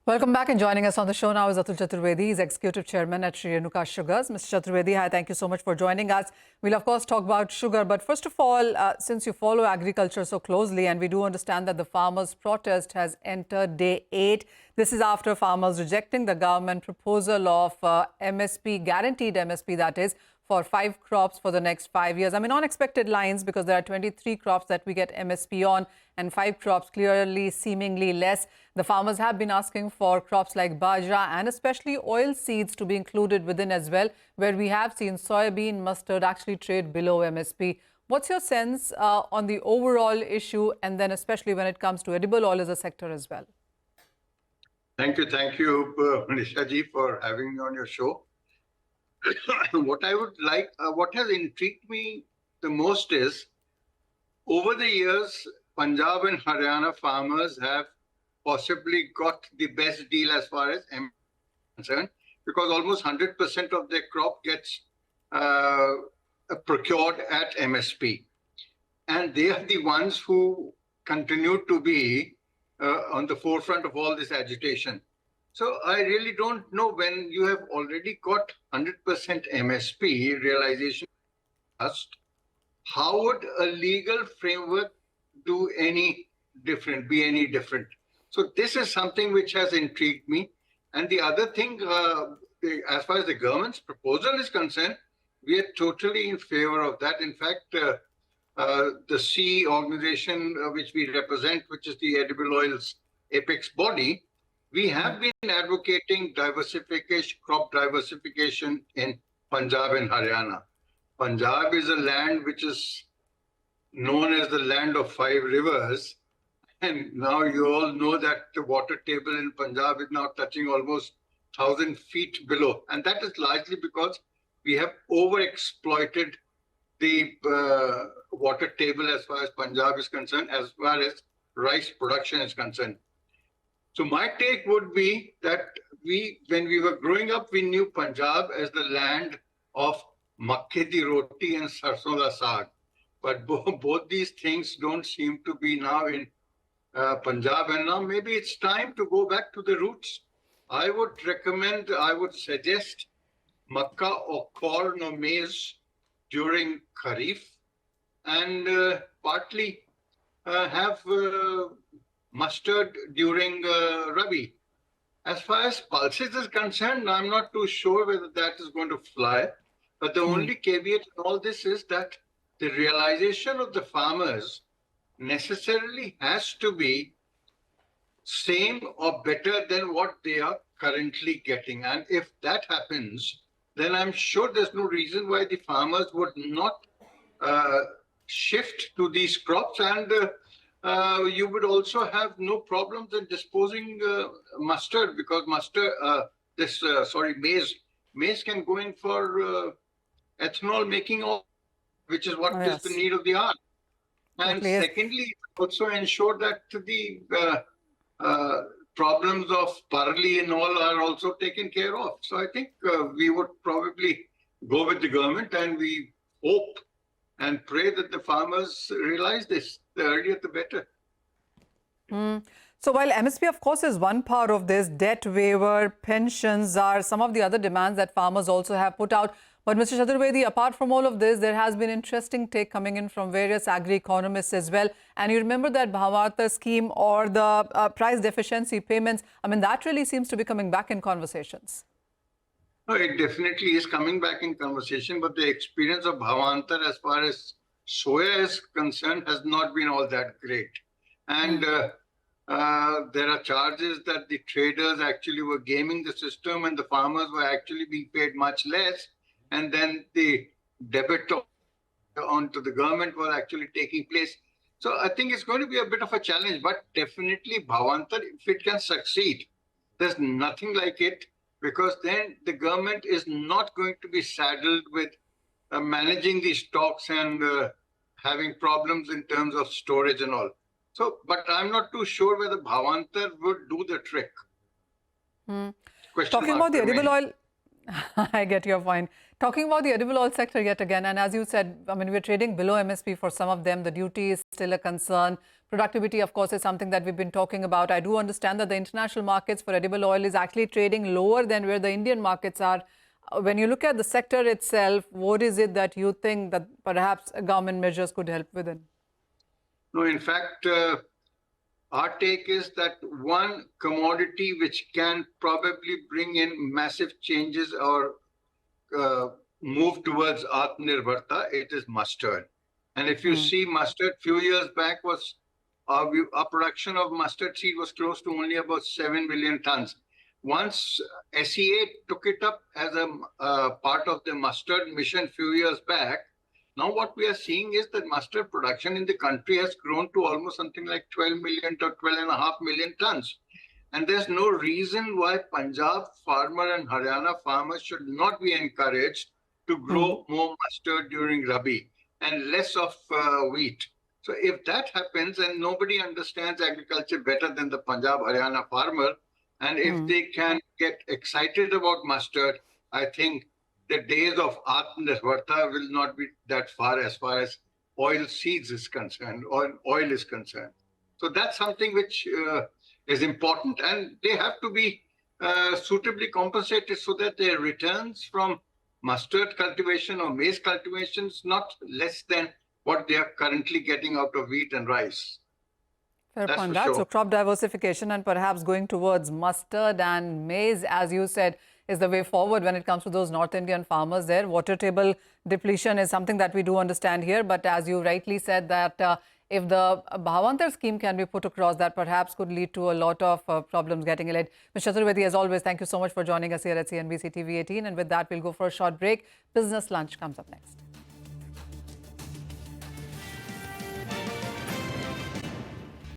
Welcome back, and joining us on the show now is Atul Chaturvedi. He's Executive Chairman at Sri Renuka Sugars. Mr. Chaturvedi, hi, thank you so much for joining us. We'll, of course, talk about sugar. But first of all, since you follow agriculture so closely, and we do understand that the farmers' protest has entered day 8, this is after farmers rejecting the government proposal of MSP, guaranteed MSP, that is, for 5 crops for the next 5 years. I mean, unexpected lines, because there are 23 crops that we get MSP on and 5 crops clearly seemingly less. The farmers have been asking for crops like bajra and especially oil seeds to be included within as well, where we have seen soybean, mustard actually trade below MSP. What's your sense on the overall issue, and then especially when it comes to edible oil as a sector as well? Thank you, Manisha ji, for having me on your show. What I would like, what has intrigued me the most is, over the years, Punjab and Haryana farmers have possibly got the best deal as far as M is concerned, because almost 100% of their crop gets procured at MSP. And they are the ones who continue to be on the forefront of all this agitation. So I really don't know, when you have already got 100% MSP realization, how would a legal framework do any different, be any different? So this is something which has intrigued me. And the other thing, as far as the government's proposal is concerned, we are totally in favor of that. In fact, the C organization which we represent, which is the edible oils apex body, we have been advocating diversification, crop diversification in Punjab and Haryana. Punjab is a land which is known as the land of 5 rivers. And now you all know that the water table in Punjab is now touching almost 1,000 feet below. And that is largely because we have overexploited the water table as far as Punjab is concerned, as far as rice production is concerned. So my take would be that when we were growing up, we knew Punjab as the land of makke di roti and sarson da saag. But both these things don't seem to be now in Punjab, and now maybe it's time to go back to the roots. I would suggest makka or corn or maize during Kharif, and partly have mustard during Rabi. As far as pulses is concerned, I'm not too sure whether that is going to fly. But the only caveat in all this is that the realization of the farmers necessarily has to be same or better than what they are currently getting. And if that happens, then I'm sure there's no reason why the farmers would not shift to these crops, and you would also have no problems in disposing mustard, because maize can go in for ethanol making oil, which is what is the need of the hour. And secondly, also ensure that the problems of barley and all are also taken care of. So I think we would probably go with the government, and we hope and pray that the farmers realize this. The earlier, the better. So while MSP, of course, is one part of this, debt waiver, pensions are some of the other demands that farmers also have put out. But Mr. Chaturvedi, apart from all of this, there has been interesting take coming in from various agri-economists as well. And you remember that Bhavantar scheme or the price deficiency payments, I mean, that really seems to be coming back in conversations. No, it definitely is coming back in conversation, but the experience of Bhavantar as far as soya is concerned has not been all that great. And there are charges that the traders actually were gaming the system, and the farmers were actually being paid much less. And then the debit onto the government was actually taking place. So I think it's going to be a bit of a challenge, but definitely Bhavantar, if it can succeed, there's nothing like it, because then the government is not going to be saddled with managing the stocks and having problems in terms of storage and all. So, but I'm not too sure whether Bhavantar would do the trick. Talking about the edible oil, I get your point. Talking about the edible oil sector yet again, and as you said, I mean, we're trading below MSP for some of them. The duty is still a concern. Productivity, of course, is something that we've been talking about. I do understand that the international markets for edible oil is actually trading lower than where the Indian markets are. When you look at the sector itself, what is it that you think that perhaps government measures could help within? No, in fact, our take is that one commodity which can probably bring in massive changes or move towards Atmanirbharta, it is mustard. And if you see mustard, few years back was our production of mustard seed was close to only about 7 million tons. Once SEA took it up as a part of the mustard mission few years back, now what we are seeing is that mustard production in the country has grown to almost something like 12 million to 12.5 million tons. And there's no reason why Punjab farmer and Haryana farmers should not be encouraged to grow more mustard during Rabi and less of wheat. So if that happens, and nobody understands agriculture better than the Punjab Haryana farmer, and if they can get excited about mustard, I think the days of Atmanirbharta will not be that far as oil seeds is concerned, or oil is concerned. So that's something which is important, and they have to be suitably compensated so that their returns from mustard cultivation or maize cultivation is not less than what they are currently getting out of wheat and rice. Fair point. So crop diversification and perhaps going towards mustard and maize, as you said, is the way forward when it comes to those North Indian farmers there. Water table depletion is something that we do understand here. But as you rightly said, that if the Bhavantar scheme can be put across, that perhaps could lead to a lot of problems getting allayed. Mr. Chaturvedi, as always, thank you so much for joining us here at CNBC TV 18. And with that, we'll go for a short break. Business Lunch comes up next.